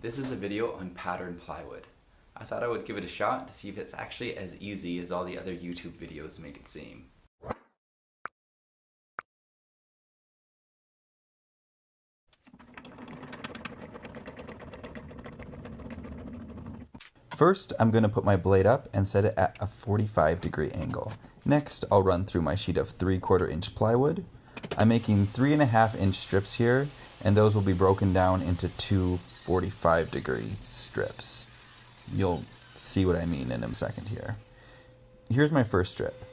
This is a video on pattern plywood. I thought I would give it a shot to see if it's actually as easy as all the other YouTube videos make it seem. First, I'm going to put my blade up and set it at a 45-degree angle. Next, I'll run through my sheet of 3/4-inch plywood. I'm making 3.5-inch strips here, and those will be broken down into two 45-degree strips. You'll see what I mean in a second here. Here's my first strip.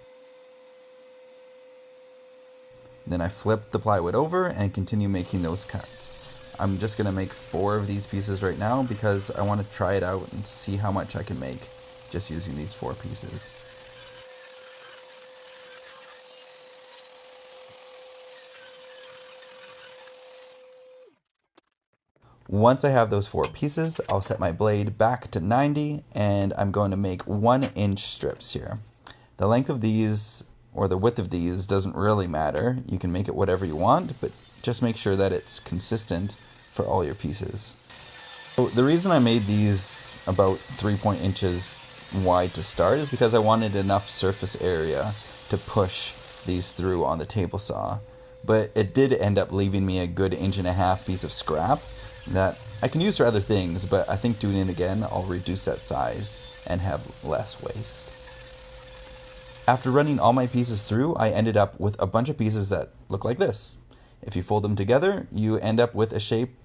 Then I flip the plywood over and continue making those cuts. I'm just going to make 4 of these pieces right now because I want to try it out and see how much I can make just using these 4 pieces. Once I have those 4 pieces, I'll set my blade back to 90 and I'm going to make 1-inch strips here. The length of these or the width of these doesn't really matter. You can make it whatever you want, but just make sure that it's consistent for all your pieces. So the reason I made these about 3 inches wide to start is because I wanted enough surface area to push these through on the table saw. But it did end up leaving me a good 1.5 piece of scrap that I can use for other things, but I think doing it again, I'll reduce that size and have less waste. After running all my pieces through, I ended up with a bunch of pieces that look like this. If you fold them together, you end up with a shape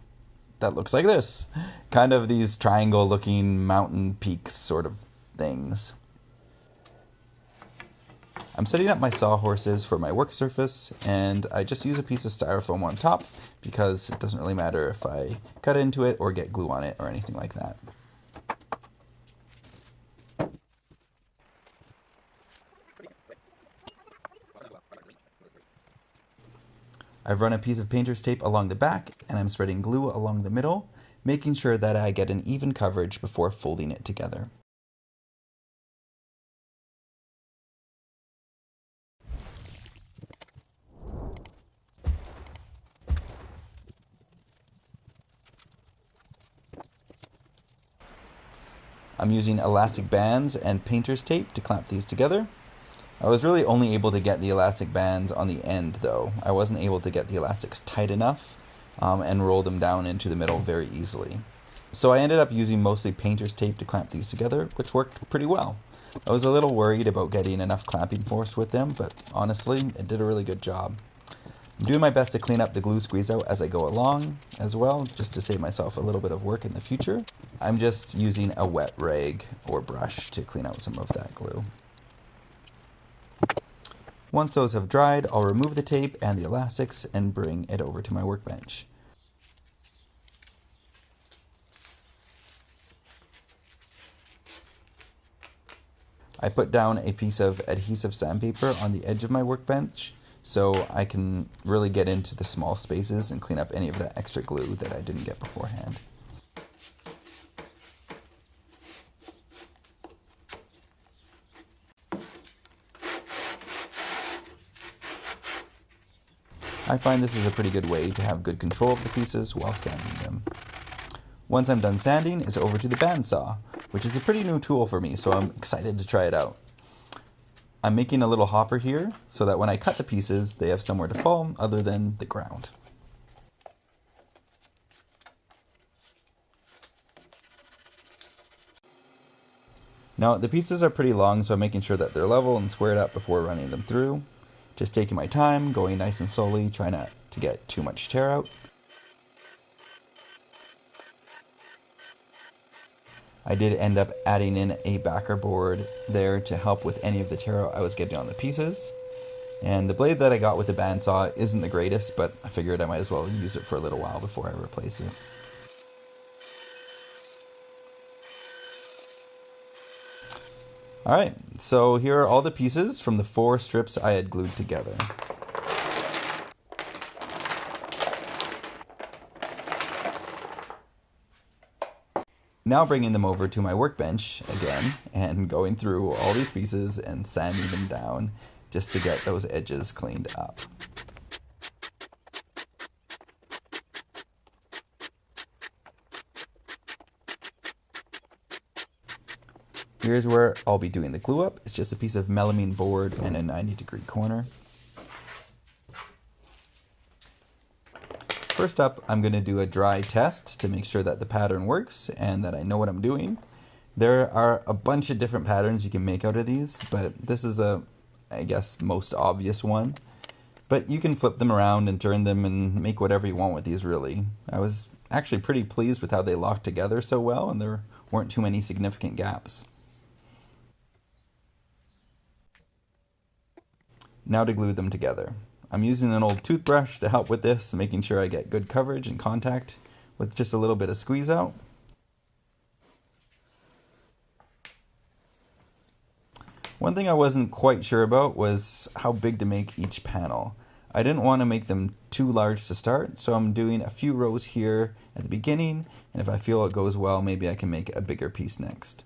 that looks like this. Kind of these triangle looking mountain peaks sort of things. I'm setting up my sawhorses for my work surface, and I just use a piece of styrofoam on top because it doesn't really matter if I cut into it or get glue on it or anything like that. I've run a piece of painter's tape along the back and I'm spreading glue along the middle, making sure that I get an even coverage before folding it together. I'm using elastic bands and painter's tape to clamp these together. I was really only able to get the elastic bands on the end though. I wasn't able to get the elastics tight enough and roll them down into the middle very easily. So I ended up using mostly painter's tape to clamp these together, which worked pretty well. I was a little worried about getting enough clamping force with them, but honestly, it did a really good job. I'm doing my best to clean up the glue squeeze out as I go along as well, just to save myself a little bit of work in the future. I'm just using a wet rag or brush to clean out some of that glue. Once those have dried, I'll remove the tape and the elastics and bring it over to my workbench. I put down a piece of adhesive sandpaper on the edge of my workbench so I can really get into the small spaces and clean up any of that extra glue that I didn't get beforehand. I find this is a pretty good way to have good control of the pieces while sanding them. Once I'm done sanding, it's over to the bandsaw, which is a pretty new tool for me, so I'm excited to try it out. I'm making a little hopper here so that when I cut the pieces, they have somewhere to fall other than the ground. Now, the pieces are pretty long, so I'm making sure that they're level and squared up before running them through. Just taking my time, going nice and slowly, trying not to get too much tear out. I did end up adding in a backer board there to help with any of the tear out I was getting on the pieces. And the blade that I got with the bandsaw isn't the greatest, but I figured I might as well use it for a little while before I replace it. Alright, so here are all the pieces from the 4 strips I had glued together. Now bringing them over to my workbench again and going through all these pieces and sanding them down just to get those edges cleaned up. Here's where I'll be doing the glue up. It's just a piece of melamine board and a 90-degree corner. First up, I'm going to do a dry test to make sure that the pattern works and that I know what I'm doing. There are a bunch of different patterns you can make out of these, but this is I guess, most obvious one. But you can flip them around and turn them and make whatever you want with these, really. I was actually pretty pleased with how they locked together so well, and there weren't too many significant gaps. Now to glue them together. I'm using an old toothbrush to help with this, making sure I get good coverage and contact with just a little bit of squeeze out. One thing I wasn't quite sure about was how big to make each panel. I didn't want to make them too large to start, so I'm doing a few rows here at the beginning, and if I feel it goes well, maybe I can make a bigger piece next.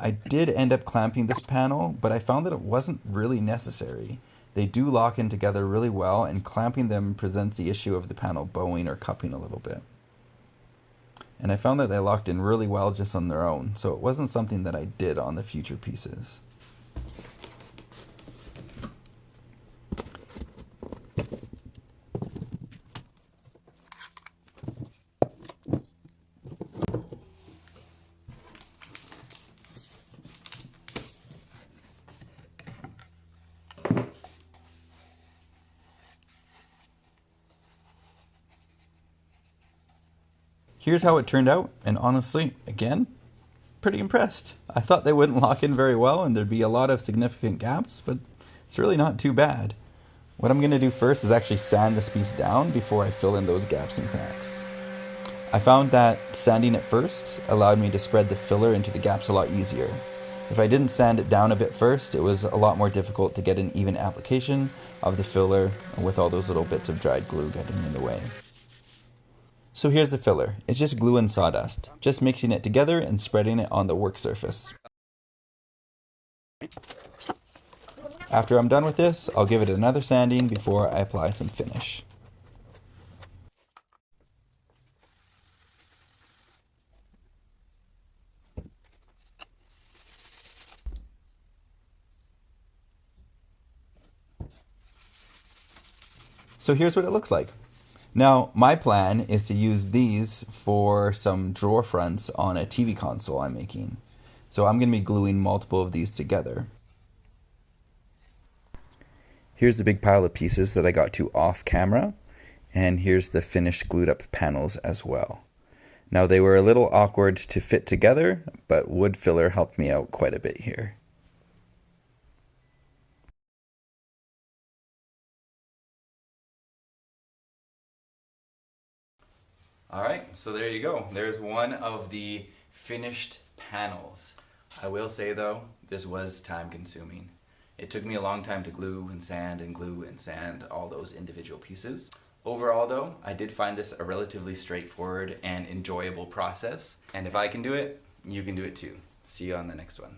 I did end up clamping this panel, but I found that it wasn't really necessary. They do lock in together really well, and clamping them presents the issue of the panel bowing or cupping a little bit. And I found that they locked in really well just on their own, so it wasn't something that I did on the future pieces. Here's how it turned out, and honestly, again, pretty impressed. I thought they wouldn't lock in very well and there'd be a lot of significant gaps, but it's really not too bad. What I'm going to do first is actually sand this piece down before I fill in those gaps and cracks. I found that sanding it first allowed me to spread the filler into the gaps a lot easier. If I didn't sand it down a bit first, it was a lot more difficult to get an even application of the filler with all those little bits of dried glue getting in the way. So here's the filler. It's just glue and sawdust, just mixing it together and spreading it on the work surface. After I'm done with this, I'll give it another sanding before I apply some finish. So here's what it looks like. Now, my plan is to use these for some drawer fronts on a TV console I'm making. So I'm going to be gluing multiple of these together. Here's the big pile of pieces that I got to off camera, and here's the finished glued up panels as well. Now they were a little awkward to fit together, but wood filler helped me out quite a bit here. Alright, so there you go. There's one of the finished panels. I will say though, this was time consuming. It took me a long time to glue and sand all those individual pieces. Overall though, I did find this a relatively straightforward and enjoyable process. And if I can do it, you can do it too. See you on the next one.